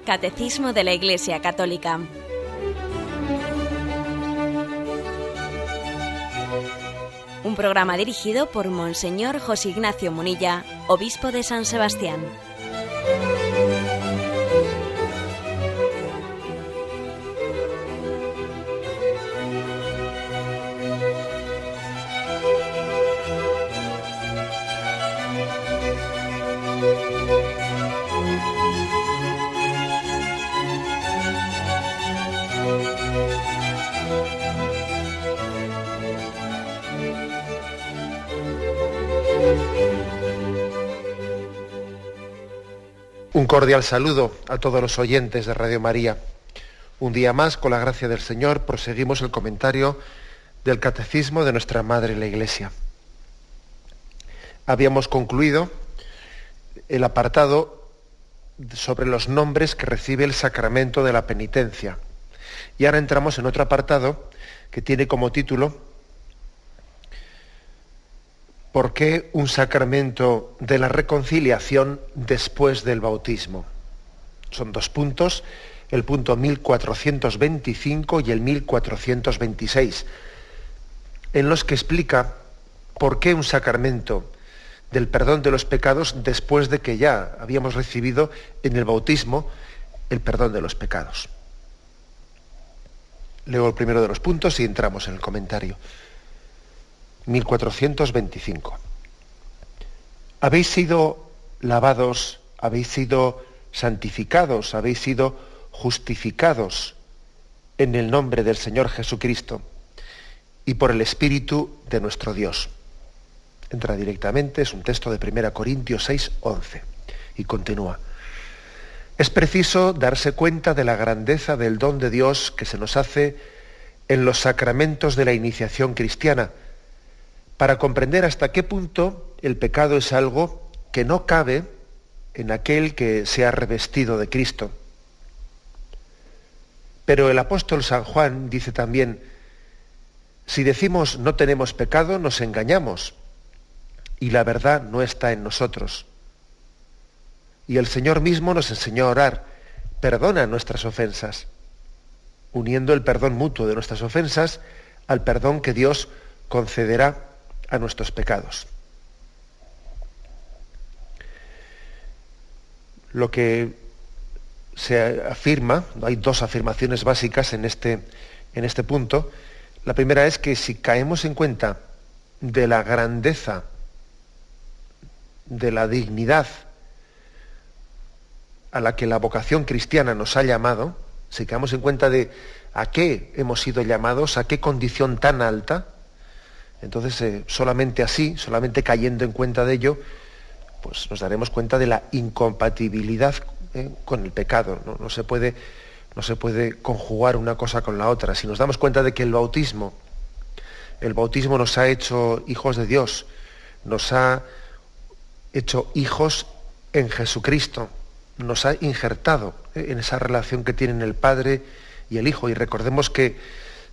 Catecismo de la Iglesia Católica. Un programa dirigido por Monseñor José Ignacio Munilla, obispo de San Sebastián. Un cordial saludo a todos los oyentes de Radio María. Un día más, con la gracia del Señor, proseguimos el comentario del Catecismo de nuestra Madre la Iglesia. Habíamos concluido el apartado sobre los nombres que recibe el sacramento de la penitencia. Y ahora entramos en otro apartado que tiene como título ¿Por qué un sacramento de la reconciliación después del bautismo? Son dos puntos, el punto 1425 y el 1426, en los que explica por qué un sacramento del perdón de los pecados después de que ya habíamos recibido en el bautismo el perdón de los pecados. Leo el primero de los puntos y entramos en el comentario. 1425. Habéis sido lavados, habéis sido santificados, habéis sido justificados en el nombre del Señor Jesucristo y por el Espíritu de nuestro Dios. Entra directamente, es un texto de 1 Corintios 6, 11, y continúa. Es preciso darse cuenta de la grandeza del don de Dios que se nos hace en los sacramentos de la iniciación cristiana, para comprender hasta qué punto el pecado es algo que no cabe en aquel que se ha revestido de Cristo. Pero el apóstol San Juan dice también, si decimos no tenemos pecado, nos engañamos, y la verdad no está en nosotros. Y el Señor mismo nos enseñó a orar, perdona nuestras ofensas, uniendo el perdón mutuo de nuestras ofensas al perdón que Dios concederá a nuestros pecados. Lo que se afirma, hay dos afirmaciones básicas en este punto. La primera es que si caemos en cuenta de la grandeza, de la dignidad a la que la vocación cristiana nos ha llamado, si caemos en cuenta de a qué hemos sido llamados, a qué condición tan alta, entonces solamente así, solamente cayendo en cuenta de ello, pues nos daremos cuenta de la incompatibilidad con el pecado. No se puede conjugar una cosa con la otra. Si nos damos cuenta de que el bautismo nos ha hecho hijos de Dios, nos ha hecho hijos en Jesucristo, nos ha injertado en esa relación que tienen el Padre y el Hijo. Y recordemos que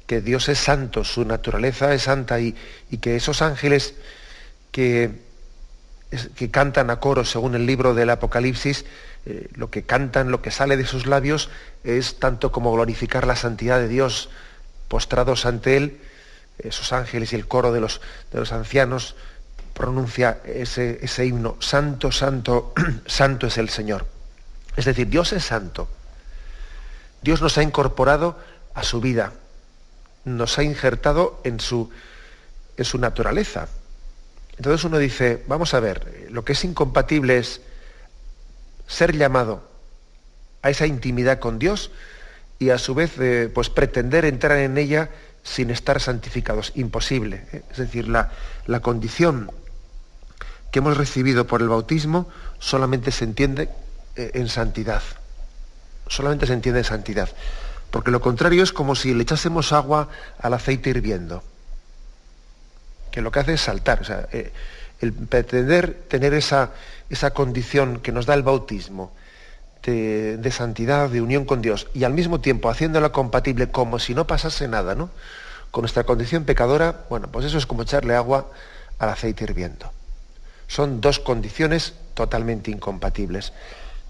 Dios es santo, su naturaleza es santa, y que esos ángeles que cantan a coro según el libro del Apocalipsis, lo que cantan, lo que sale de sus labios es tanto como glorificar la santidad de Dios, postrados ante Él. Esos ángeles y el coro de los ancianos pronuncia ese himno, santo, santo, santo es el Señor. Es decir, Dios es santo. Dios nos ha incorporado a su vida, nos ha injertado en su naturaleza. Entonces uno dice, vamos a ver, lo que es incompatible es ser llamado a esa intimidad con Dios y a su vez pues pretender entrar en ella sin estar santificados. Imposible. Es decir, la condición que hemos recibido por el bautismo solamente se entiende en santidad. Solamente se entiende en santidad. Porque lo contrario es como si le echásemos agua al aceite hirviendo, que lo que hace es saltar. O sea, el pretender tener esa condición que nos da el bautismo de santidad, de unión con Dios, y al mismo tiempo haciéndola compatible como si no pasase nada, ¿no?, con nuestra condición pecadora, bueno, pues eso es como echarle agua al aceite hirviendo. Son dos condiciones totalmente incompatibles.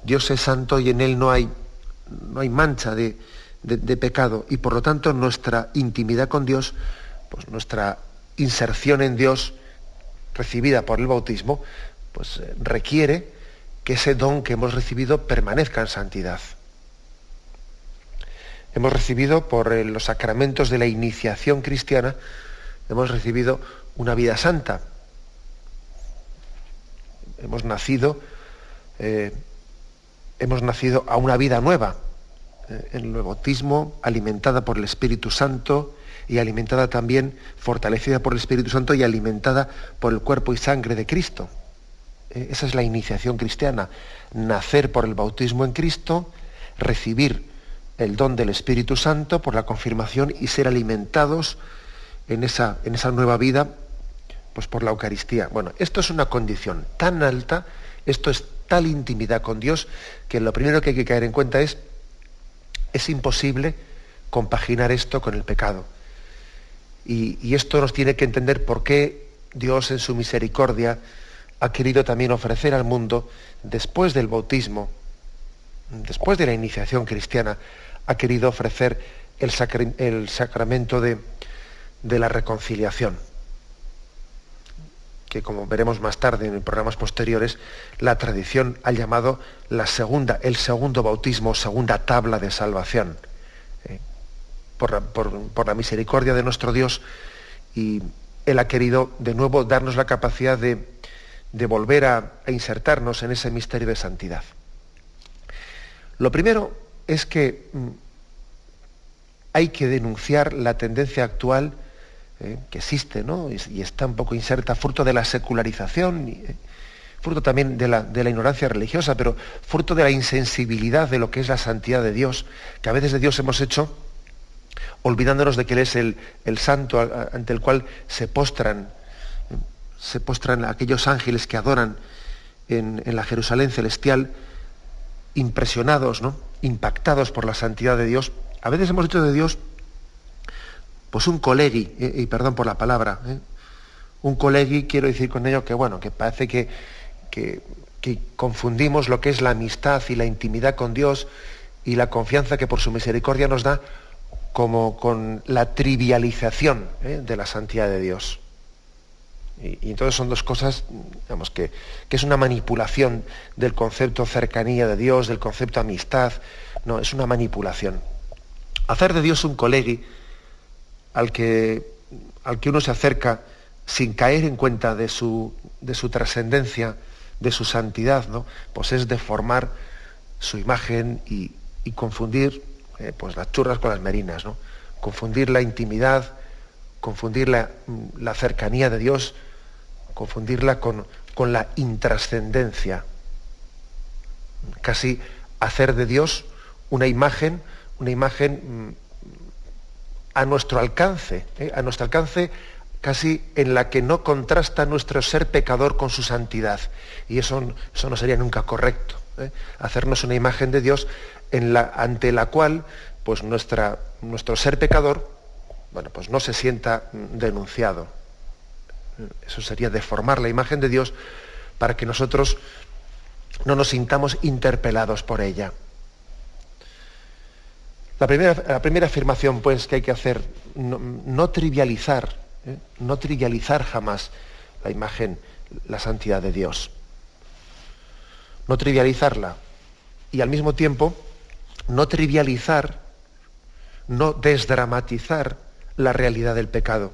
Dios es santo y en Él no hay no hay mancha de pecado, y por lo tanto nuestra intimidad con Dios, pues nuestra inserción en Dios recibida por el bautismo, pues requiere que ese don que hemos recibido permanezca en santidad. Hemos recibido por los sacramentos de la iniciación cristiana, hemos recibido una vida santa. Hemos nacido a una vida nueva, en el bautismo, alimentada por el Espíritu Santo y alimentada también, fortalecida por el Espíritu Santo y alimentada por el cuerpo y sangre de Cristo. Esa es la iniciación cristiana, nacer por el bautismo en Cristo, recibir el don del Espíritu Santo por la confirmación y ser alimentados en esa nueva vida, pues por la Eucaristía. Bueno, esto es una condición tan alta, esto es tal intimidad con Dios, que lo primero que hay que caer en cuenta es imposible compaginar esto con el pecado. Y esto nos tiene que entender por qué Dios en su misericordia ha querido también ofrecer al mundo, después del bautismo, después de la iniciación cristiana, ha querido ofrecer el sacramento de la reconciliación, que como veremos más tarde en programas posteriores, la tradición ha llamado el segundo bautismo, segunda tabla de salvación. Por la misericordia de nuestro Dios, y Él ha querido de nuevo darnos la capacidad de volver a insertarnos en ese misterio de santidad. Lo primero es que hay que denunciar la tendencia actual que existe, ¿no? Y está un poco inserta, fruto de la secularización, fruto también de la ignorancia religiosa, pero fruto de la insensibilidad de lo que es la santidad de Dios, que a veces de Dios hemos hecho, olvidándonos de que Él es el santo ante el cual se postran aquellos ángeles que adoran en la Jerusalén celestial, impresionados, ¿no?, impactados por la santidad de Dios. A veces hemos hecho de Dios pues un colegi, y perdón por la palabra, un colegi, quiero decir con ello que parece que confundimos lo que es la amistad y la intimidad con Dios y la confianza que por su misericordia nos da, como con la trivialización de la santidad de Dios. Y entonces son dos cosas, digamos, que es una manipulación del concepto cercanía de Dios, del concepto amistad. No, es una manipulación. Hacer de Dios un colegi al que uno se acerca sin caer en cuenta de su trascendencia, de su santidad, ¿no?, pues es deformar su imagen y confundir pues las churras con las merinas, ¿no? Confundir la intimidad, confundir la cercanía de Dios, confundirla con la intrascendencia. Casi hacer de Dios una imagen a nuestro alcance, casi en la que no contrasta nuestro ser pecador con su santidad. Y eso no sería nunca correcto, hacernos una imagen de Dios ante la cual pues nuestro ser pecador, bueno, pues no se sienta denunciado. Eso sería deformar la imagen de Dios para que nosotros no nos sintamos interpelados por ella. La primera afirmación, pues, que hay que hacer, no trivializar jamás la imagen, la santidad de Dios. No trivializarla. Y al mismo tiempo, no trivializar, no desdramatizar la realidad del pecado.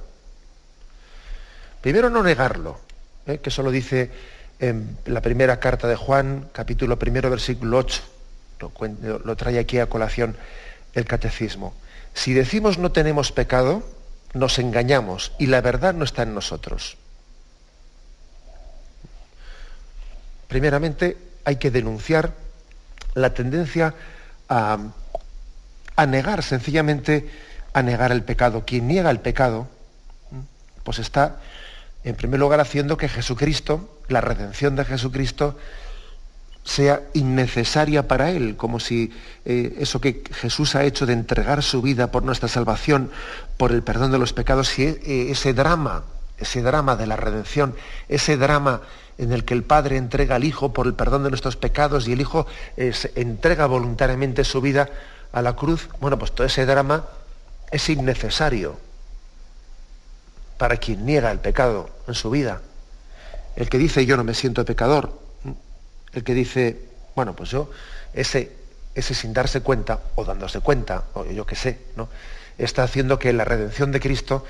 Primero, no negarlo, que eso lo dice en la primera carta de Juan, capítulo 1, versículo 8. Lo trae aquí a colación el catecismo. Si decimos no tenemos pecado, nos engañamos y la verdad no está en nosotros. Primeramente, hay que denunciar la tendencia a negar, sencillamente a negar el pecado. Quien niega el pecado, pues está, en primer lugar, haciendo que Jesucristo, la redención de Jesucristo, sea innecesaria para él, como si eso que Jesús ha hecho de entregar su vida por nuestra salvación, por el perdón de los pecados, si ese drama ese drama de la redención, ese drama en el que el Padre entrega al Hijo por el perdón de nuestros pecados y el Hijo entrega voluntariamente su vida a la cruz, bueno, pues todo ese drama es innecesario para quien niega el pecado en su vida. El que dice yo no me siento pecador, el que dice, bueno, pues yo, ese sin darse cuenta, o dándose cuenta, o yo qué sé, ¿no?, está haciendo que la redención de Cristo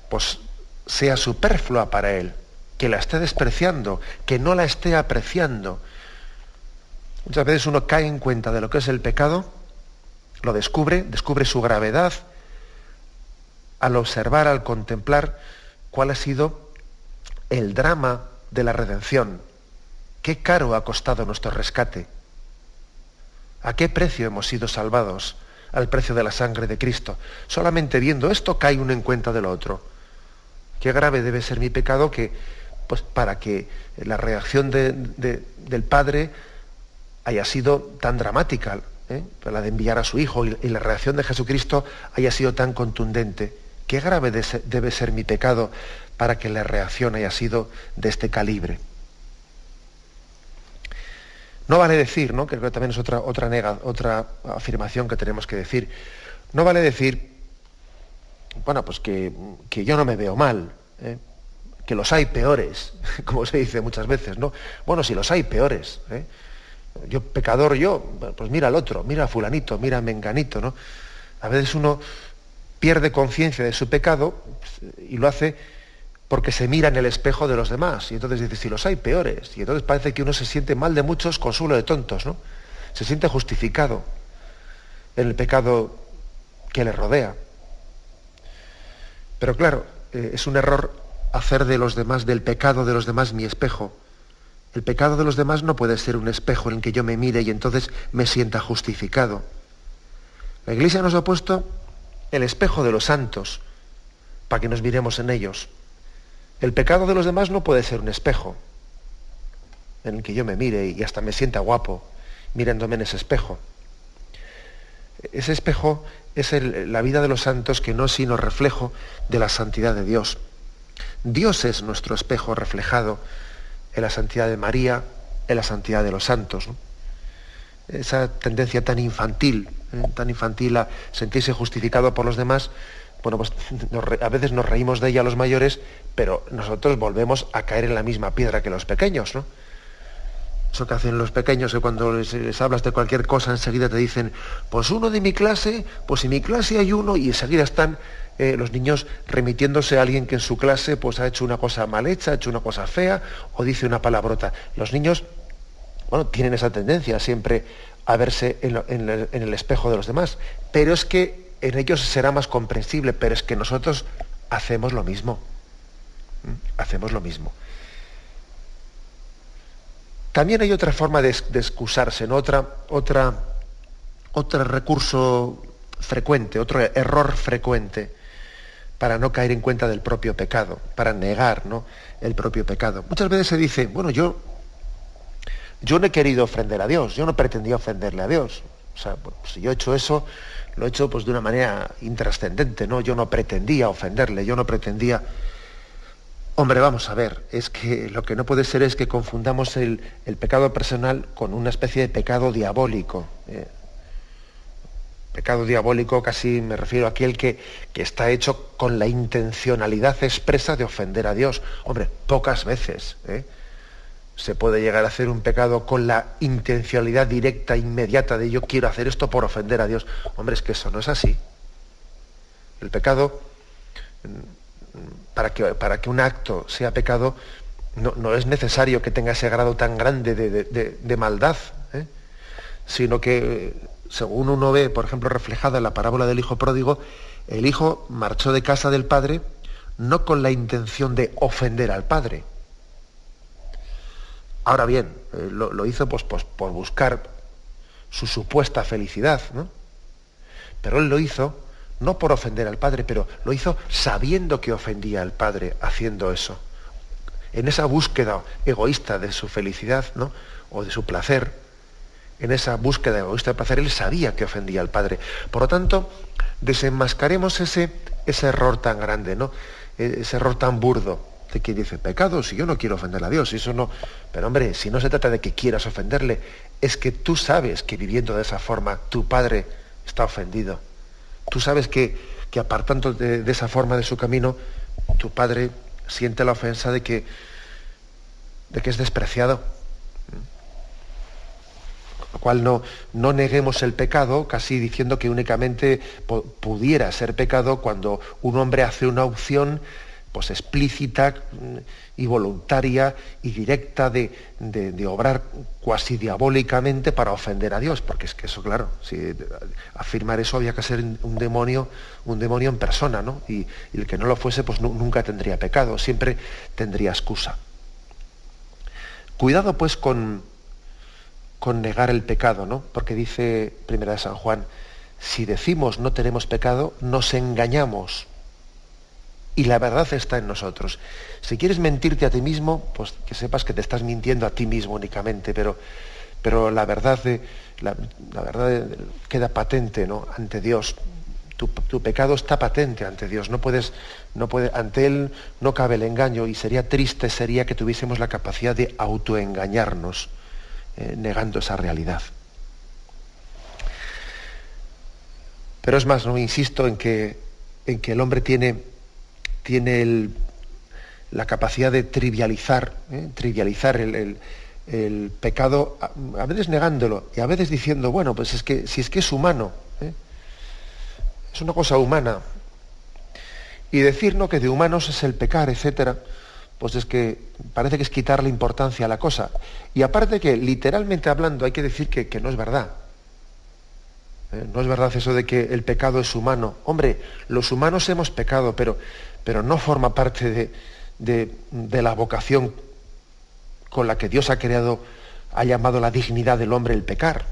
pues sea superflua para él, que la esté despreciando, que no la esté apreciando. Muchas veces uno cae en cuenta de lo que es el pecado, lo descubre su gravedad, al observar, al contemplar cuál ha sido el drama de la redención. Qué caro ha costado nuestro rescate. ¿A qué precio hemos sido salvados? Al precio de la sangre de Cristo. Solamente viendo esto cae uno en cuenta de lo otro. Qué grave debe ser mi pecado que, pues, para que la reacción del Padre haya sido tan dramática, la de enviar a su Hijo, y la reacción de Jesucristo haya sido tan contundente. Qué grave debe ser mi pecado para que la reacción haya sido de este calibre. No vale decir, ¿no?, que creo que también es otra afirmación que tenemos que decir, no vale decir, bueno, pues que yo no me veo mal, que los hay peores, como se dice muchas veces, ¿no? Bueno, si los hay peores, yo pecador pues mira al otro, mira a fulanito, mira a menganito, ¿no? A veces uno pierde conciencia de su pecado y lo hace porque se mira en el espejo de los demás, y entonces dice, si los hay peores, y entonces parece que uno se siente mal de muchos, consuelo de tontos, ¿no? Se siente justificado en el pecado que le rodea. Pero claro, es un error hacer de los demás, del pecado de los demás, mi espejo. El pecado de los demás no puede ser un espejo en el que yo me mire y entonces me sienta justificado. La Iglesia nos ha puesto el espejo de los santos para que nos miremos en ellos. El pecado de los demás no puede ser un espejo en el que yo me mire y hasta me sienta guapo mirándome en ese espejo. Ese espejo es la vida de los santos, que no es sino reflejo de la santidad de Dios. Dios es nuestro espejo reflejado en la santidad de María, en la santidad de los santos, ¿no? Esa tendencia tan infantil a sentirse justificado por los demás, bueno, pues a veces nos reímos de ella los mayores, pero nosotros volvemos a caer en la misma piedra que los pequeños, ¿no? Eso que hacen los pequeños, que cuando les hablas de cualquier cosa enseguida te dicen, pues uno de mi clase, pues en mi clase hay uno, y enseguida están los niños remitiéndose a alguien que en su clase pues ha hecho una cosa mal hecha, ha hecho una cosa fea, o dice una palabrota. Los niños, bueno, tienen esa tendencia siempre a verse en el espejo de los demás, pero es que en ellos será más comprensible, pero es que nosotros hacemos lo mismo. Hacemos lo mismo. También hay otra forma de excusarse, ¿no? Otro recurso frecuente, otro error frecuente para no caer en cuenta del propio pecado, para negar, ¿no?, el propio pecado. Muchas veces se dice, bueno, yo no he querido ofender a Dios, yo no pretendía ofenderle a Dios. O sea, pues, si yo he hecho eso, lo he hecho pues de una manera intrascendente, ¿no? Yo no pretendía ofenderle, yo no pretendía... Hombre, vamos a ver, es que lo que no puede ser es que confundamos el pecado personal con una especie de pecado diabólico. Pecado diabólico, casi me refiero a aquel que está hecho con la intencionalidad expresa de ofender a Dios. Hombre, pocas veces se puede llegar a hacer un pecado con la intencionalidad directa, inmediata, de yo quiero hacer esto por ofender a Dios. Hombre, es que eso no es así. El pecado... Para que un acto sea pecado, no es necesario que tenga ese grado tan grande de maldad, sino que, según uno ve, por ejemplo, reflejada en la parábola del hijo pródigo, el hijo marchó de casa del padre no con la intención de ofender al padre. Ahora bien, lo hizo pues, por buscar su supuesta felicidad, ¿no? Pero él lo hizo no por ofender al padre, pero lo hizo sabiendo que ofendía al padre haciendo eso. En esa búsqueda egoísta de su felicidad, ¿no?, o de su placer, en esa búsqueda egoísta de placer, él sabía que ofendía al padre. Por lo tanto, desenmascaremos ese error tan grande, ¿no?, ese error tan burdo. de quien dice pecado, si yo no quiero ofender a Dios, eso no. Pero hombre, si no se trata de que quieras ofenderle, es que tú sabes que viviendo de esa forma tu padre está ofendido. Tú sabes que apartando de esa forma de su camino, tu padre siente la ofensa de que es despreciado. Con lo cual no neguemos el pecado, casi diciendo que únicamente pudiera ser pecado cuando un hombre hace una opción pues explícita y voluntaria y directa de obrar cuasi diabólicamente para ofender a Dios, porque es que eso, claro, si afirmar eso había que ser un demonio en persona, ¿no? Y el que no lo fuese, pues nunca tendría pecado, siempre tendría excusa. Cuidado pues con negar el pecado, ¿no? Porque dice Primera de San Juan, si decimos no tenemos pecado, nos engañamos y la verdad está en nosotros. Si quieres mentirte a ti mismo, pues que sepas que te estás mintiendo a ti mismo únicamente, pero la verdad queda patente, ¿no? Ante Dios. Tu pecado está patente ante Dios. Ante Él no cabe el engaño, y triste sería que tuviésemos la capacidad de autoengañarnos, negando esa realidad. Pero es más, no insisto en que el hombre tiene la capacidad de trivializar el pecado, a veces negándolo y a veces diciendo, bueno, pues si es que es humano, es una cosa humana. Y decir, ¿no?, que de humanos es el pecar, etcétera, pues es que parece que es quitarle importancia a la cosa. Y aparte que, literalmente hablando, hay que decir que no es verdad. No es verdad eso de que el pecado es humano. Hombre, los humanos hemos pecado, pero no forma parte de la vocación con la que Dios ha llamado la dignidad del hombre el pecar.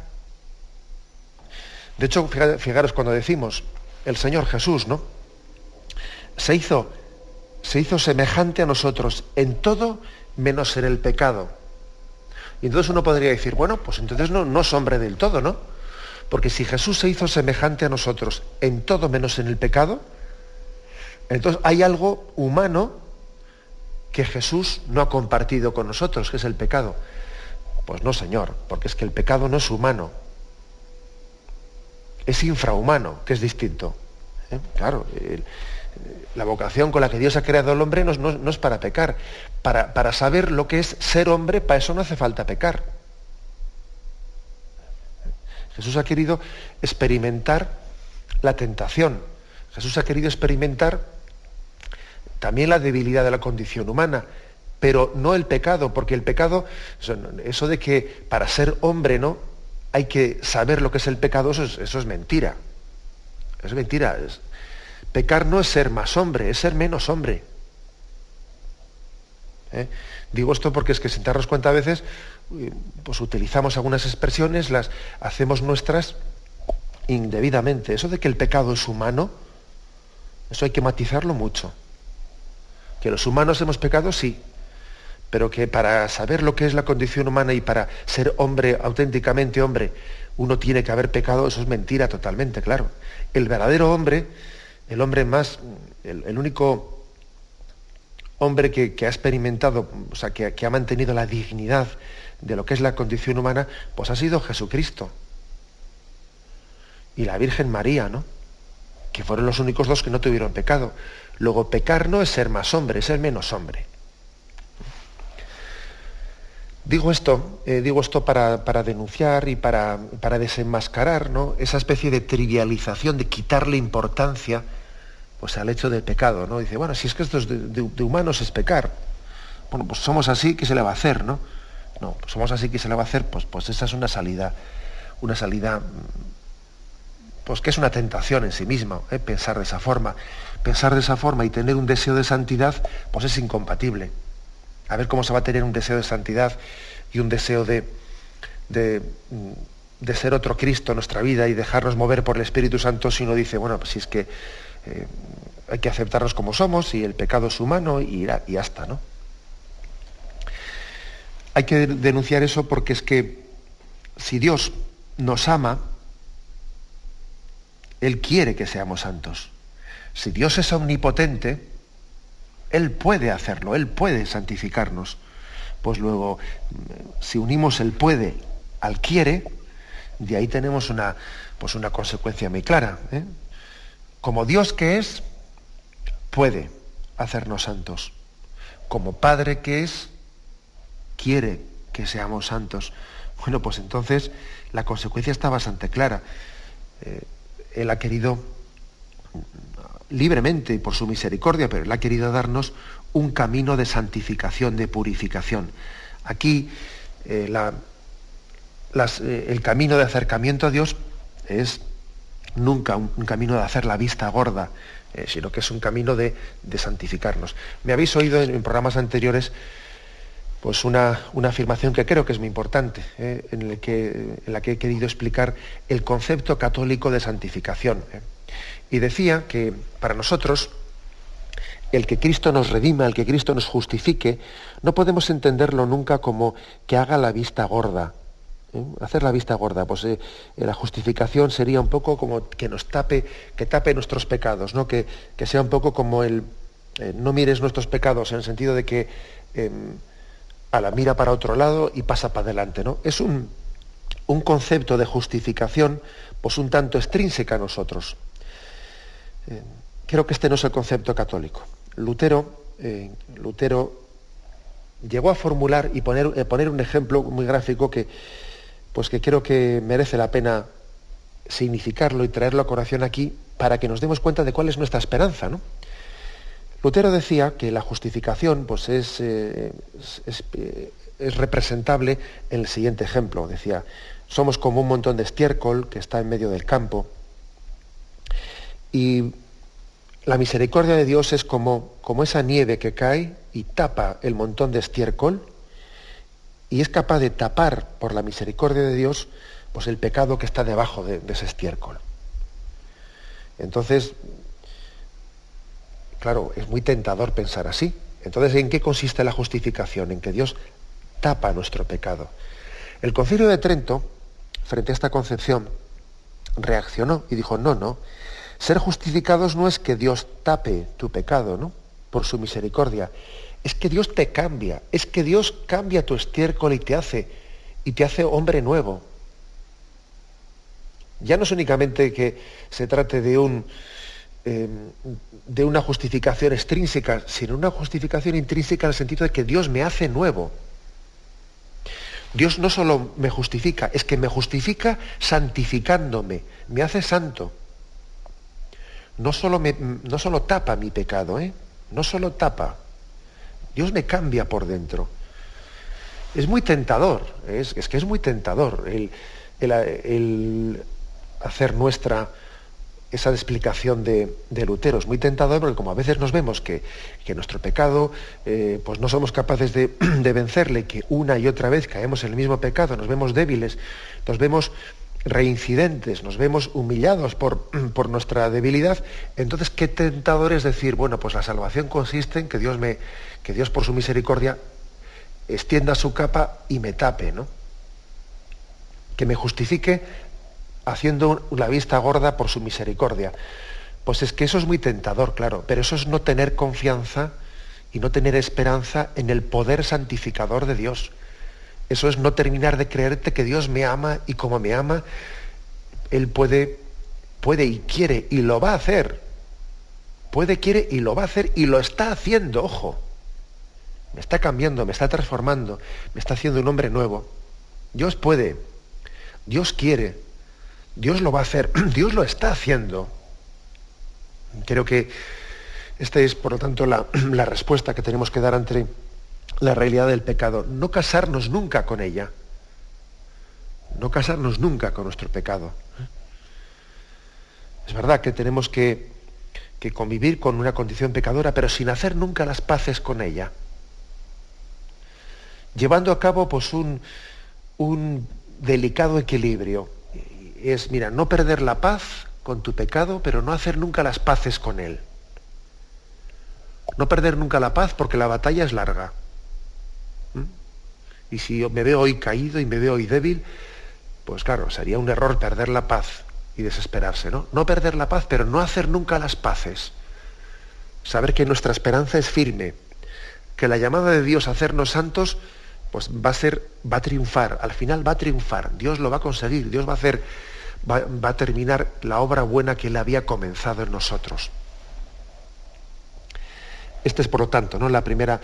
De hecho, fijaros cuando decimos, el Señor Jesús, ¿no?, se hizo semejante a nosotros en todo menos en el pecado. Y entonces uno podría decir, bueno, pues entonces no es hombre del todo, ¿no? Porque si Jesús se hizo semejante a nosotros en todo menos en el pecado, entonces hay algo humano que Jesús no ha compartido con nosotros, que es el pecado. Pues no, Señor, porque es que el pecado no es humano, es infrahumano, que es distinto. Claro, la vocación con la que Dios ha creado al hombre no es para pecar. Para saber lo que es ser hombre, para eso no hace falta pecar. Jesús ha querido experimentar la tentación. Jesús ha querido experimentar también la debilidad de la condición humana, pero no el pecado, porque el pecado, eso de que para ser hombre, ¿no?, hay que saber lo que es el pecado, eso es mentira. Es mentira. Pecar no es ser más hombre, es ser menos hombre. Digo esto porque es que sin darnos cuenta a veces, pues utilizamos algunas expresiones, las hacemos nuestras indebidamente. Eso de que el pecado es humano, eso hay que matizarlo mucho. Que los humanos hemos pecado, sí, pero que para saber lo que es la condición humana y para ser hombre, auténticamente hombre, uno tiene que haber pecado, eso es mentira totalmente, claro. El verdadero hombre, el hombre más, el único hombre que ha experimentado, o sea, que ha mantenido la dignidad de lo que es la condición humana, pues ha sido Jesucristo y la Virgen María, ¿no?, que fueron los únicos dos que no tuvieron pecado. Luego, pecar no es ser más hombre, es ser menos hombre. Digo esto para denunciar y para desenmascarar, ¿no?, esa especie de trivialización, de quitarle importancia pues al hecho del pecado, ¿no? Dice, bueno, si es que esto es de humanos es pecar. Bueno, pues somos así, ¿qué se le va a hacer, no? No, pues somos así, ¿qué se le va a hacer? Pues esa es una salida, pues que es una tentación en sí misma, pensar de esa forma. Pensar de esa forma y tener un deseo de santidad, pues es incompatible. A ver cómo se va a tener un deseo de santidad y un deseo de ser otro Cristo en nuestra vida y dejarnos mover por el Espíritu Santo si uno dice, bueno, pues si es que hay que aceptarnos como somos y el pecado es humano y ya está, ¿no? Hay que denunciar eso porque es que si Dios nos ama, Él quiere que seamos santos. Si Dios es omnipotente, Él puede hacerlo, Él puede santificarnos. Pues luego, si unimos el puede al quiere, de ahí tenemos una consecuencia muy clara, ¿eh? Como Dios que es, puede hacernos santos. Como Padre que es, quiere que seamos santos. Bueno, pues entonces la consecuencia está bastante clara. Él ha querido libremente y por su misericordia, pero Él ha querido darnos un camino de santificación, de purificación. Aquí el camino de acercamiento a Dios es nunca un camino de hacer la vista gorda, sino que es un camino de santificarnos. Me habéis oído en programas anteriores pues una afirmación que creo que es muy importante, en la que he querido explicar el concepto católico de santificación. Y decía que para nosotros el que Cristo nos redima, el que Cristo nos justifique, no podemos entenderlo nunca como que haga la vista gorda. Hacer la vista gorda, pues la justificación sería un poco como que nos tape, que tape nuestros pecados, ¿no? Que sea un poco como no mires nuestros pecados, en el sentido de que mira para otro lado y pasa para adelante, ¿no? Es un concepto de justificación pues un tanto extrínseca a nosotros. Creo que este no es el concepto católico. Lutero llegó a formular y poner un ejemplo muy gráfico que creo que merece la pena significarlo y traerlo a colación aquí para que nos demos cuenta de cuál es nuestra esperanza, ¿no? Lutero decía que la justificación pues es representable en el siguiente ejemplo. Decía, somos como un montón de estiércol que está en medio del campo y la misericordia de Dios es como esa nieve que cae y tapa el montón de estiércol y es capaz de tapar por la misericordia de Dios pues el pecado que está debajo de ese estiércol. Entonces, claro, es muy tentador pensar así. Entonces, ¿en qué consiste la justificación? En que Dios tapa nuestro pecado. El Concilio de Trento, frente a esta concepción, reaccionó y dijo, no, ser justificados no es que Dios tape tu pecado, ¿no? Por su misericordia. Es que Dios te cambia, es que Dios cambia tu estiércol y te hace hombre nuevo. Ya no es únicamente que se trate de una justificación extrínseca, sino una justificación intrínseca en el sentido de que Dios me hace nuevo. Dios no solo me justifica, es que me justifica santificándome, me hace santo. No solo tapa mi pecado, no solo tapa. Dios me cambia por dentro. Es muy tentador, es que es muy tentador el hacer nuestra esa explicación de Lutero. Es muy tentador porque como a veces nos vemos que nuestro pecado pues no somos capaces de vencerle, que una y otra vez caemos en el mismo pecado, nos vemos débiles, nos vemos reincidentes, nos vemos humillados por nuestra debilidad, entonces qué tentador es decir, bueno, pues la salvación consiste en que Dios por su misericordia extienda su capa y me tape, ¿no? Que me justifique haciendo la vista gorda por su misericordia. Pues es que eso es muy tentador, claro, pero eso es no tener confianza y no tener esperanza en el poder santificador de Dios. Eso es no terminar de creerte que Dios me ama y como me ama, Él puede y quiere y lo va a hacer. Puede, quiere y lo va a hacer y lo está haciendo, ojo. Me está cambiando, me está transformando, me está haciendo un hombre nuevo. Dios puede, Dios quiere, Dios lo va a hacer, Dios lo está haciendo. Creo que esta es, por lo tanto, la respuesta que tenemos que dar ante la realidad del pecado. No casarnos nunca con ella. No casarnos nunca con nuestro pecado. Es verdad que tenemos que convivir con una condición pecadora, pero sin hacer nunca las paces con ella. Llevando a cabo pues un delicado equilibrio. Es, mira, no perder la paz con tu pecado, pero no hacer nunca las paces con él. No perder nunca la paz porque la batalla es larga. Y si yo me veo hoy caído y me veo hoy débil, pues claro, sería un error perder la paz y desesperarse, ¿no? No perder la paz, pero no hacer nunca las paces. saber que nuestra esperanza es firme, que la llamada de Dios a hacernos santos pues va a triunfar, al final va a triunfar, Dios lo va a conseguir, Dios va a terminar la obra buena que Él había comenzado en nosotros. Esta es, por lo tanto, ¿no?, la primera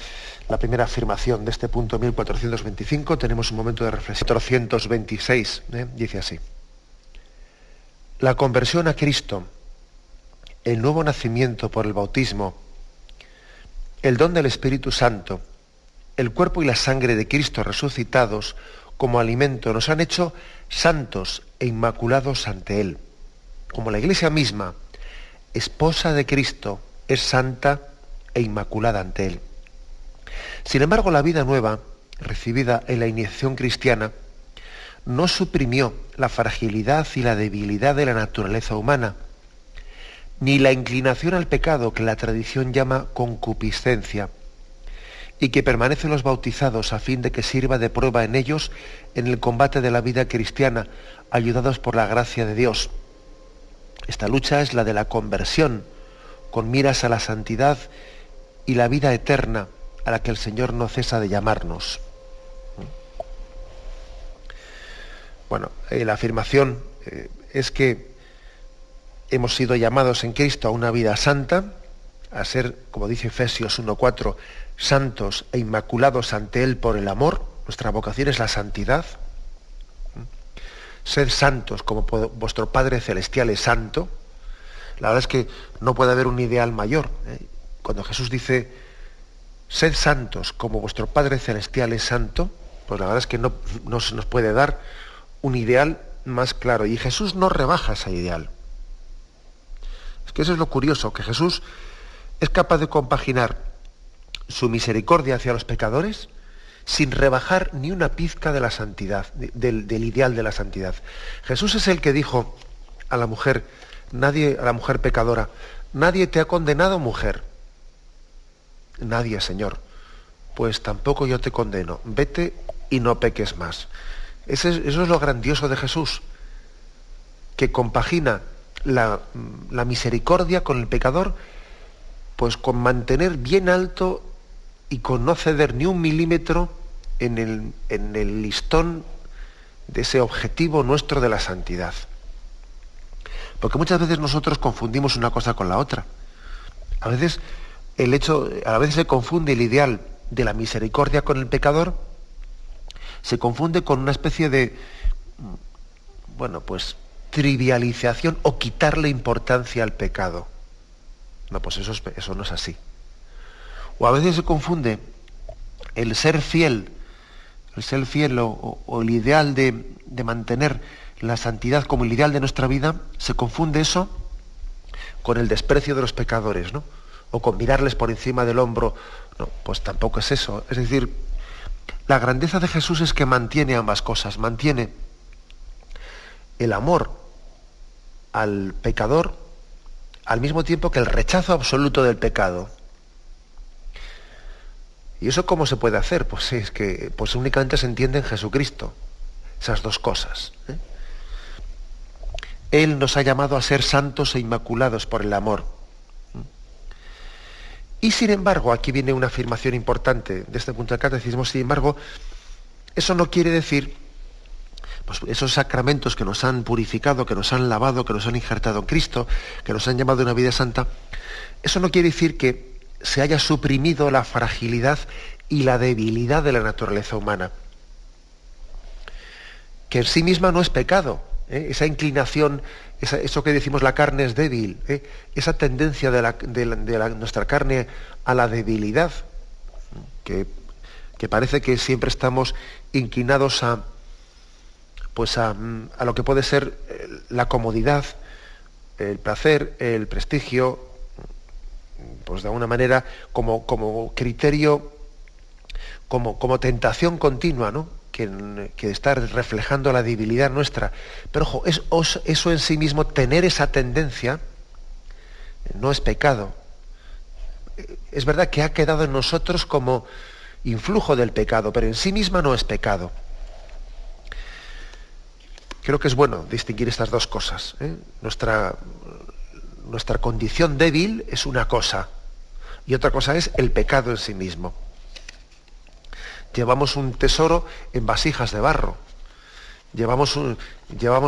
afirmación de este punto 1425. Tenemos un momento de reflexión. 426, dice así: la conversión a Cristo, el nuevo nacimiento por el bautismo, el don del Espíritu Santo, el cuerpo y la sangre de Cristo resucitados como alimento nos han hecho santos e inmaculados ante Él. Como la Iglesia misma, esposa de Cristo, es santa e inmaculada ante Él. Sin embargo, la vida nueva, recibida en la iniciación cristiana, no suprimió la fragilidad y la debilidad de la naturaleza humana, ni la inclinación al pecado que la tradición llama concupiscencia, y que permanecen los bautizados a fin de que sirva de prueba en ellos en el combate de la vida cristiana, ayudados por la gracia de Dios. Esta lucha es la de la conversión, con miras a la santidad y la vida eterna a la que el Señor no cesa de llamarnos. Bueno, la afirmación es que hemos sido llamados en Cristo a una vida santa, a ser, como dice Efesios 1:4, santos e inmaculados ante Él por el amor. Nuestra vocación es la santidad. Sed santos como vuestro Padre Celestial es santo. La verdad es que no puede haber un ideal mayor. Cuando Jesús dice, sed santos como vuestro Padre Celestial es santo, pues la verdad es que no se nos puede dar un ideal más claro. Y Jesús no rebaja ese ideal. Es que eso es lo curioso, que Jesús es capaz de compaginar su misericordia hacia los pecadores sin rebajar ni una pizca de la santidad, del ideal de la santidad. Jesús es el que dijo a la mujer pecadora, nadie te ha condenado, mujer. Nadie, Señor. Pues tampoco yo te condeno. Vete y no peques más. Eso es lo grandioso de Jesús, que compagina la misericordia con el pecador, pues con mantener bien alto y con no ceder ni un milímetro en el listón de ese objetivo nuestro de la santidad. Porque muchas veces nosotros confundimos una cosa con la otra. A veces se confunde el ideal de la misericordia con el pecador, se confunde con una especie de, trivialización o quitarle importancia al pecado. No, pues eso no es así. O a veces se confunde el ser fiel o el ideal de mantener la santidad como el ideal de nuestra vida, se confunde eso con el desprecio de los pecadores, ¿no? O con mirarles por encima del hombro. No, pues tampoco es eso. Es decir, la grandeza de Jesús es que mantiene ambas cosas, mantiene el amor al pecador al mismo tiempo que el rechazo absoluto del pecado. ¿Y eso cómo se puede hacer? Pues es que únicamente se entiende en Jesucristo, esas dos cosas. Él nos ha llamado a ser santos e inmaculados por el amor. Y sin embargo, aquí viene una afirmación importante de este punto del catecismo, sin embargo, eso no quiere decir, pues esos sacramentos que nos han purificado, que nos han lavado, que nos han injertado en Cristo, que nos han llamado a una vida santa, eso no quiere decir que se haya suprimido la fragilidad y la debilidad de la naturaleza humana, que en sí misma no es pecado, esa inclinación, eso que decimos la carne es débil, esa tendencia de nuestra carne a la debilidad, que parece que siempre estamos inclinados a lo que puede ser la comodidad, el placer, el prestigio, pues de alguna manera como criterio, como tentación continua, ¿no? que está reflejando la debilidad nuestra. Pero ojo, eso en sí mismo, tener esa tendencia, no es pecado. Es verdad que ha quedado en nosotros como influjo del pecado, pero en sí misma no es pecado. Creo que es bueno distinguir estas dos cosas. Nuestra condición débil es una cosa, y otra cosa es el pecado en sí mismo. Llevamos un tesoro en vasijas de barro.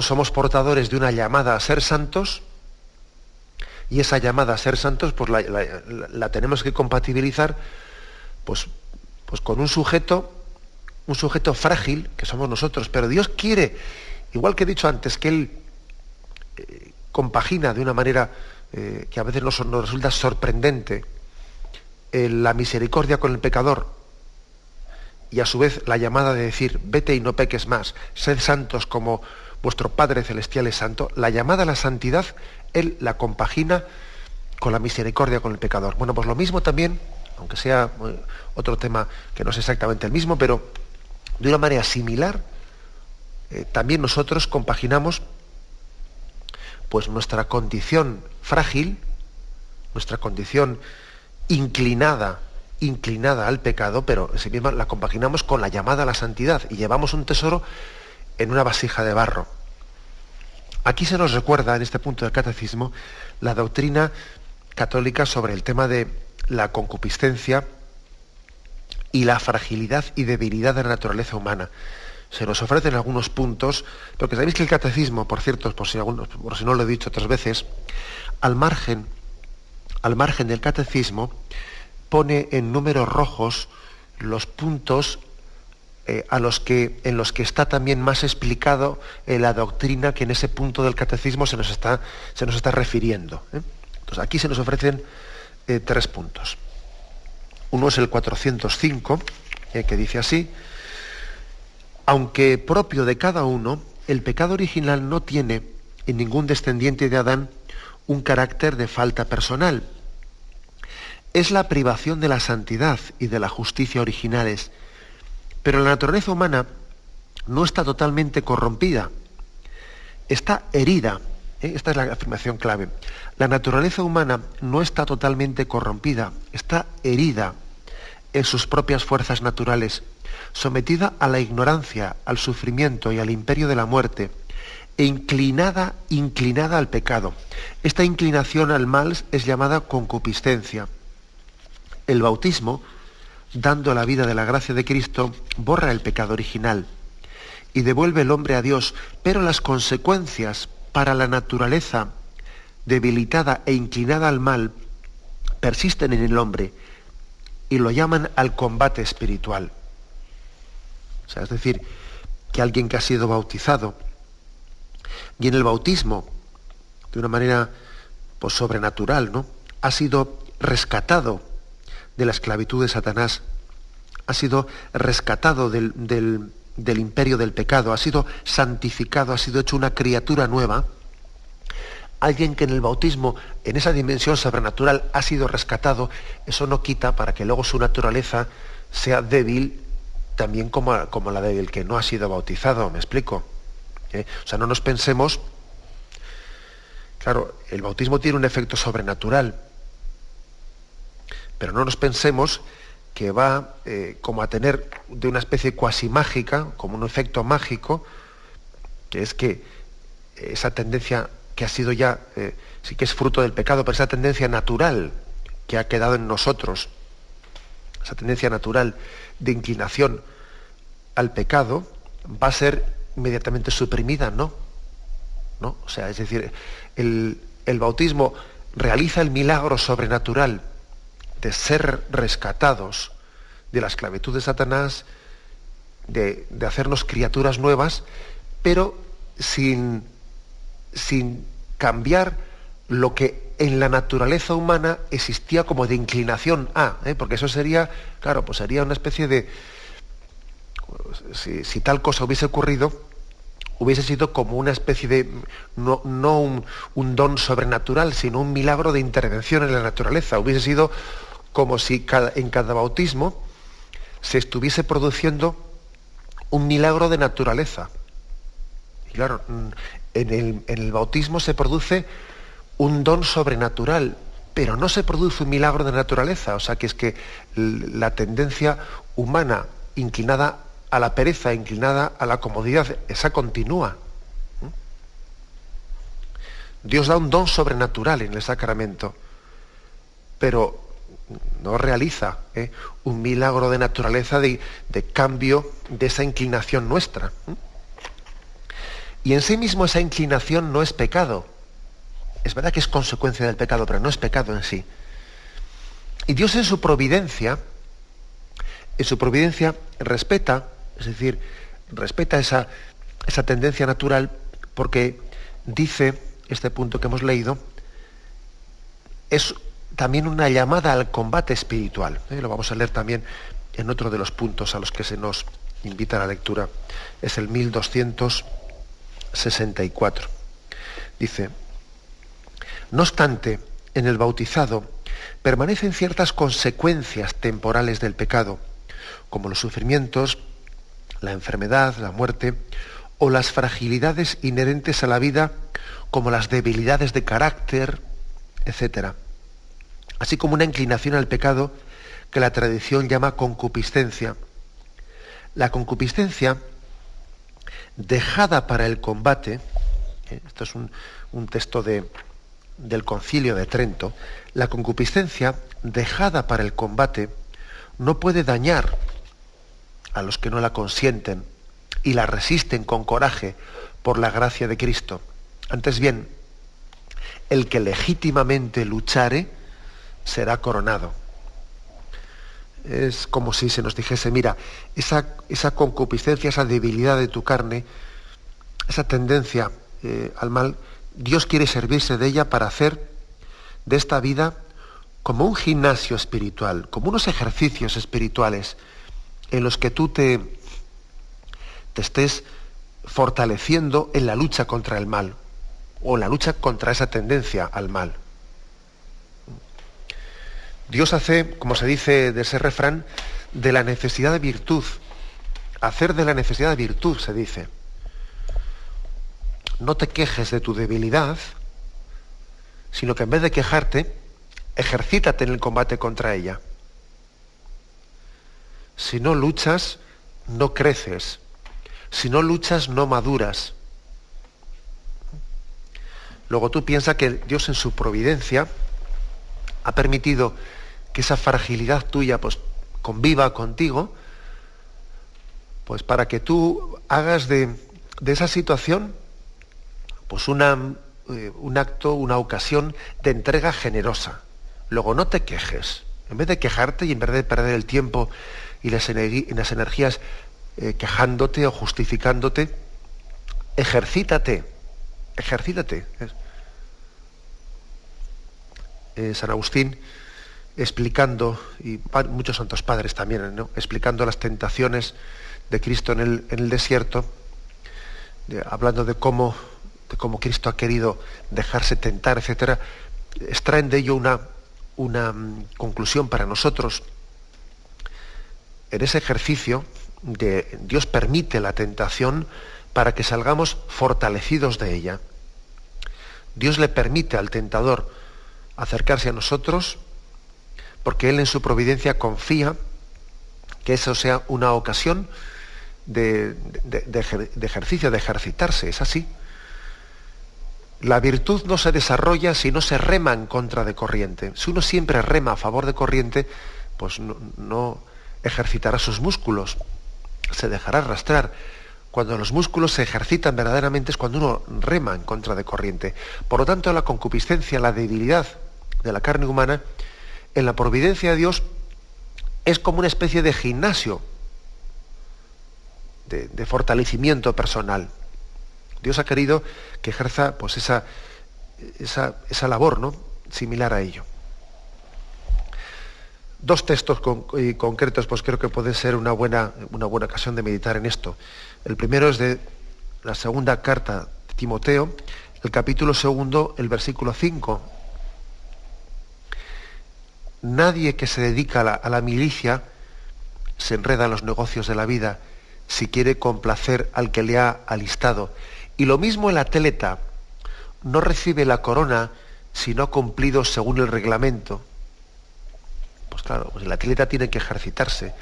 Somos portadores de una llamada a ser santos, y esa llamada a ser santos pues la tenemos que compatibilizar pues con un sujeto frágil que somos nosotros. Pero Dios quiere, igual que he dicho antes, que Él compagina de una manera que a veces nos resulta sorprendente la misericordia con el pecador, y a su vez la llamada de decir, vete y no peques más, sed santos como vuestro Padre Celestial es santo. La llamada a la santidad, Él la compagina con la misericordia con el pecador. Bueno, pues lo mismo también, aunque sea otro tema que no es exactamente el mismo, pero de una manera similar, también nosotros compaginamos pues nuestra condición frágil, nuestra condición inclinada al pecado, pero en sí misma la compaginamos con la llamada a la santidad, y llevamos un tesoro en una vasija de barro. Aquí se nos recuerda, en este punto del catecismo, la doctrina católica sobre el tema de la concupiscencia y la fragilidad y debilidad de la naturaleza humana. Se nos ofrecen algunos puntos, porque sabéis que el catecismo, por cierto, por si no lo he dicho otras veces, al margen del catecismo, pone en números rojos los puntos en los que está también más explicado la doctrina que en ese punto del catecismo se nos está refiriendo. Entonces aquí se nos ofrecen 3 puntos. Uno es el 405, que dice así: aunque propio de cada uno, el pecado original no tiene en ningún descendiente de Adán un carácter de falta personal. Es la privación de la santidad y de la justicia originales, pero la naturaleza humana no está totalmente corrompida, está herida. Esta es la afirmación clave. La naturaleza humana no está totalmente corrompida, está herida en sus propias fuerzas naturales, sometida a la ignorancia, al sufrimiento y al imperio de la muerte, e inclinada al pecado. Esta inclinación al mal es llamada concupiscencia. El bautismo, dando la vida de la gracia de Cristo, borra el pecado original y devuelve el hombre a Dios, pero las consecuencias para la naturaleza debilitada e inclinada al mal persisten en el hombre y lo llaman al combate espiritual. O sea, es decir, que alguien que ha sido bautizado y en el bautismo, de una manera pues sobrenatural, ¿no?, ha sido rescatado de la esclavitud de Satanás, ha sido rescatado del imperio del pecado, ha sido santificado, ha sido hecho una criatura nueva. Alguien que en el bautismo, en esa dimensión sobrenatural, ha sido rescatado, eso no quita para que luego su naturaleza sea débil también como la del que no ha sido bautizado. ¿Me explico? O sea, no nos pensemos... Claro, el bautismo tiene un efecto sobrenatural, pero no nos pensemos que va como a tener de una especie cuasi mágica, como un efecto mágico, que es que esa tendencia que ha sido ya, sí que es fruto del pecado, pero esa tendencia natural que ha quedado en nosotros, esa tendencia natural de inclinación al pecado, va a ser inmediatamente suprimida, ¿no? O sea, es decir, el bautismo realiza el milagro sobrenatural de ser rescatados de la esclavitud de Satanás, de hacernos criaturas nuevas, pero sin cambiar lo que en la naturaleza humana existía como de inclinación a, porque eso sería, claro, pues sería una especie de, si tal cosa hubiese ocurrido, hubiese sido como una especie de, no un don sobrenatural, sino un milagro de intervención en la naturaleza. Hubiese sido como si en cada bautismo se estuviese produciendo un milagro de naturaleza. Y claro, en el bautismo se produce un don sobrenatural, pero no se produce un milagro de naturaleza. O sea, que es que la tendencia humana inclinada a la pereza, inclinada a la comodidad, esa continúa. Dios da un don sobrenatural en el sacramento, pero no realiza un milagro de naturaleza de cambio de esa inclinación nuestra. Y en sí mismo esa inclinación no es pecado. Es verdad que es consecuencia del pecado, pero no es pecado en sí. Y Dios en su providencia respeta, es decir, respeta esa tendencia natural, porque dice, este punto que hemos leído, es también una llamada al combate espiritual. Lo vamos a leer también en otro de los puntos a los que se nos invita a la lectura. Es el 1264. Dice: no obstante, en el bautizado permanecen ciertas consecuencias temporales del pecado, como los sufrimientos, la enfermedad, la muerte, o las fragilidades inherentes a la vida, como las debilidades de carácter, etc. Así como una inclinación al pecado que la tradición llama concupiscencia. La concupiscencia, dejada para el combate, esto es un texto del Concilio de Trento, la concupiscencia, dejada para el combate, no puede dañar a los que no la consienten y la resisten con coraje por la gracia de Cristo. Antes bien, el que legítimamente luchare será coronado. Es como si se nos dijese, mira, esa concupiscencia, esa debilidad de tu carne, esa tendencia al mal, Dios quiere servirse de ella para hacer de esta vida como un gimnasio espiritual, como unos ejercicios espirituales en los que tú te estés fortaleciendo en la lucha contra el mal, o en la lucha contra esa tendencia al mal. Dios hace, como se dice de ese refrán, de la necesidad de virtud. Hacer de la necesidad de virtud, se dice. No te quejes de tu debilidad, sino que en vez de quejarte, ejercítate en el combate contra ella. Si no luchas, no creces. Si no luchas, no maduras. Luego tú piensas que Dios en su providencia ha permitido que esa fragilidad tuya pues conviva contigo, pues para que tú hagas de esa situación pues un acto, una ocasión de entrega generosa. Luego no te quejes. En vez de quejarte y en vez de perder el tiempo y las energías quejándote o justificándote, ejercítate. San Agustín, explicando, y muchos santos padres también, ¿no?, explicando las tentaciones de Cristo en el desierto, hablando de cómo Cristo ha querido dejarse tentar, etcétera, extraen de ello una conclusión para nosotros. En ese ejercicio Dios permite la tentación para que salgamos fortalecidos de ella. Dios le permite al tentador acercarse a nosotros porque Él en su providencia confía que eso sea una ocasión de ejercicio, de ejercitarse. Es así. La virtud no se desarrolla si no se rema en contra de corriente. Si uno siempre rema a favor de corriente, pues no ejercitará sus músculos, se dejará arrastrar. Cuando los músculos se ejercitan verdaderamente es cuando uno rema en contra de corriente. Por lo tanto, la concupiscencia, la debilidad de la carne humana, en la providencia de Dios, es como una especie de gimnasio, de fortalecimiento personal. Dios ha querido que ejerza pues esa labor, ¿no?, similar a ello. Dos textos concretos, pues creo que puede ser una buena ocasión de meditar en esto. El primero es de la segunda carta de Timoteo, el capítulo 2, el versículo 5. Nadie que se dedica a la milicia se enreda en los negocios de la vida si quiere complacer al que le ha alistado. Y lo mismo el atleta no recibe la corona si no ha cumplido según el reglamento. Pues claro, pues el atleta tiene que ejercitarse.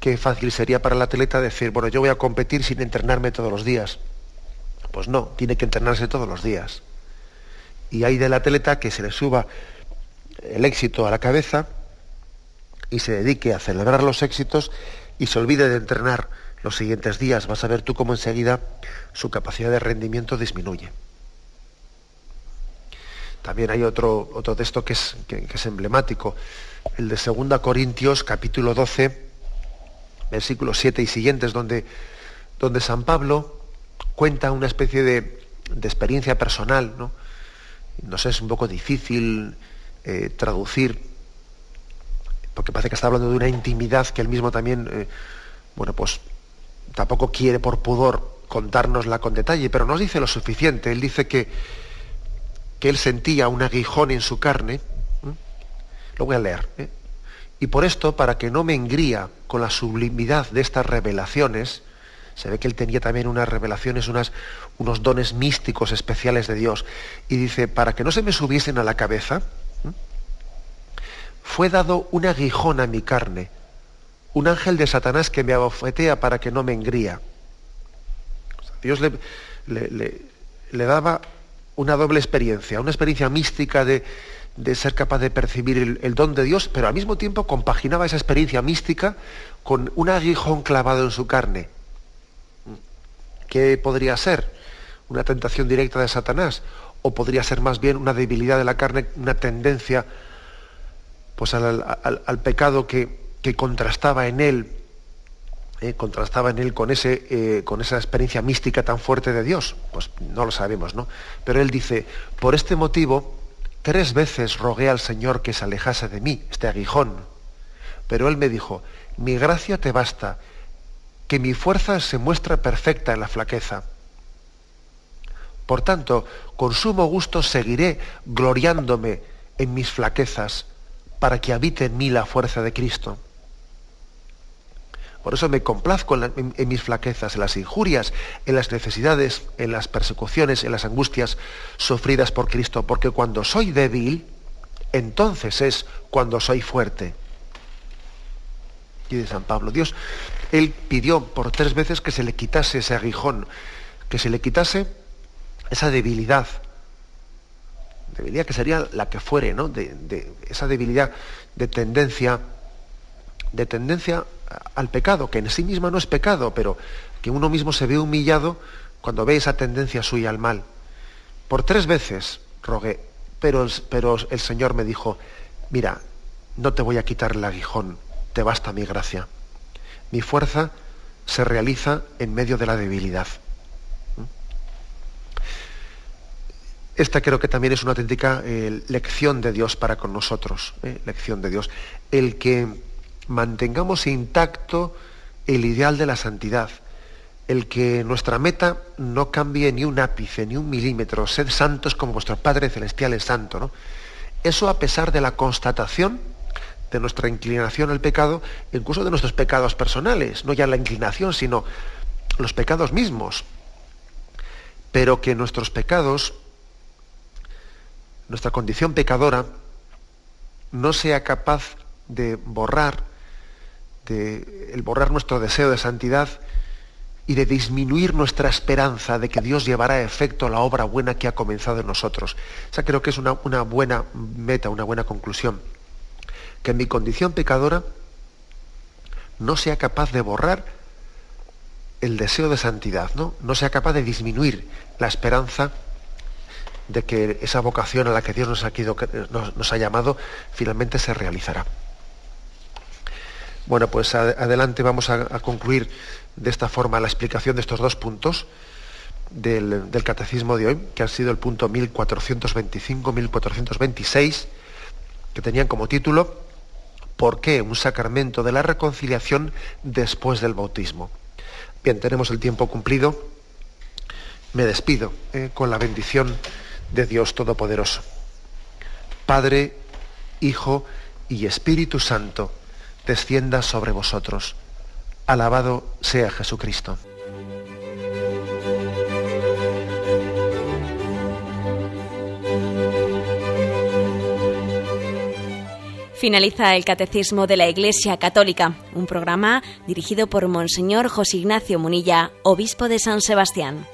Qué fácil sería para el atleta decir, bueno, yo voy a competir sin entrenarme todos los días. Pues no, tiene que entrenarse todos los días. Y hay del atleta que se le suba el éxito a la cabeza y se dedique a celebrar los éxitos y se olvide de entrenar los siguientes días, vas a ver tú cómo enseguida su capacidad de rendimiento disminuye. También hay otro texto que es emblemático, el de 2 Corintios, capítulo 12, versículos 7 y siguientes, donde San Pablo cuenta una especie de experiencia personal, ¿no? No sé, es un poco difícil traducir, porque parece que está hablando de una intimidad que él mismo también, pues tampoco quiere por pudor contárnosla con detalle, pero nos dice lo suficiente. Él dice que él sentía un aguijón en su carne. Lo voy a leer. Y por esto, para que no me engría con la sublimidad de estas revelaciones, se ve que él tenía también unas revelaciones, unos dones místicos especiales de Dios. Y dice, para que no se me subiesen a la cabeza, fue dado un aguijón a mi carne, un ángel de Satanás que me abofetea para que no me engría. O sea, Dios le daba una doble experiencia, una experiencia mística de ser capaz de percibir el don de Dios, pero al mismo tiempo compaginaba esa experiencia mística con un aguijón clavado en su carne. ¿Qué podría ser? ¿Una tentación directa de Satanás? ¿O podría ser más bien una debilidad de la carne, una tendencia pues al pecado que contrastaba en él con esa experiencia mística tan fuerte de Dios? Pues no lo sabemos, ¿no? Pero él dice, por este motivo 3 veces rogué al Señor que se alejase de mí, este aguijón. Pero él me dijo, mi gracia te basta, que mi fuerza se muestra perfecta en la flaqueza. Por tanto, con sumo gusto seguiré gloriándome en mis flaquezas, para que habite en mí la fuerza de Cristo. Por eso me complazco en mis flaquezas, en las injurias, en las necesidades, en las persecuciones, en las angustias sufridas por Cristo, porque cuando soy débil, entonces es cuando soy fuerte. Y de San Pablo, Dios, él pidió por 3 veces que se le quitase ese aguijón, que se le quitase esa debilidad que sería la que fuere, ¿no? De esa debilidad de tendencia al pecado, que en sí misma no es pecado, pero que uno mismo se ve humillado cuando ve esa tendencia suya al mal. Por 3 veces rogué, pero el Señor me dijo, mira, no te voy a quitar el aguijón, te basta mi gracia. Mi fuerza se realiza en medio de la debilidad. Esta creo que también es una auténtica lección de Dios para con nosotros, lección de Dios. El que mantengamos intacto el ideal de la santidad, el que nuestra meta no cambie ni un ápice, ni un milímetro, sed santos como vuestro Padre Celestial es santo, ¿no? Eso a pesar de la constatación de nuestra inclinación al pecado, incluso de nuestros pecados personales, no ya la inclinación, sino los pecados mismos. Pero que nuestros pecados, nuestra condición pecadora, no sea capaz de borrar nuestro deseo de santidad y de disminuir nuestra esperanza de que Dios llevará a efecto la obra buena que ha comenzado en nosotros. Esa creo que es una buena meta, una buena conclusión. Que mi condición pecadora no sea capaz de borrar el deseo de santidad, no sea capaz de disminuir la esperanza de que esa vocación a la que Dios nos ha llamado finalmente se realizará. Bueno, pues adelante vamos a concluir de esta forma la explicación de estos 2 puntos del Catecismo de hoy, que han sido el punto 1425, 1426, que tenían como título ¿por qué un sacramento de la reconciliación después del bautismo? Bien, tenemos el tiempo cumplido. Me despido con la bendición de Dios Todopoderoso. Padre, Hijo y Espíritu Santo, descienda sobre vosotros. Alabado sea Jesucristo. Finaliza el Catecismo de la Iglesia Católica, un programa dirigido por Monseñor José Ignacio Munilla, obispo de San Sebastián.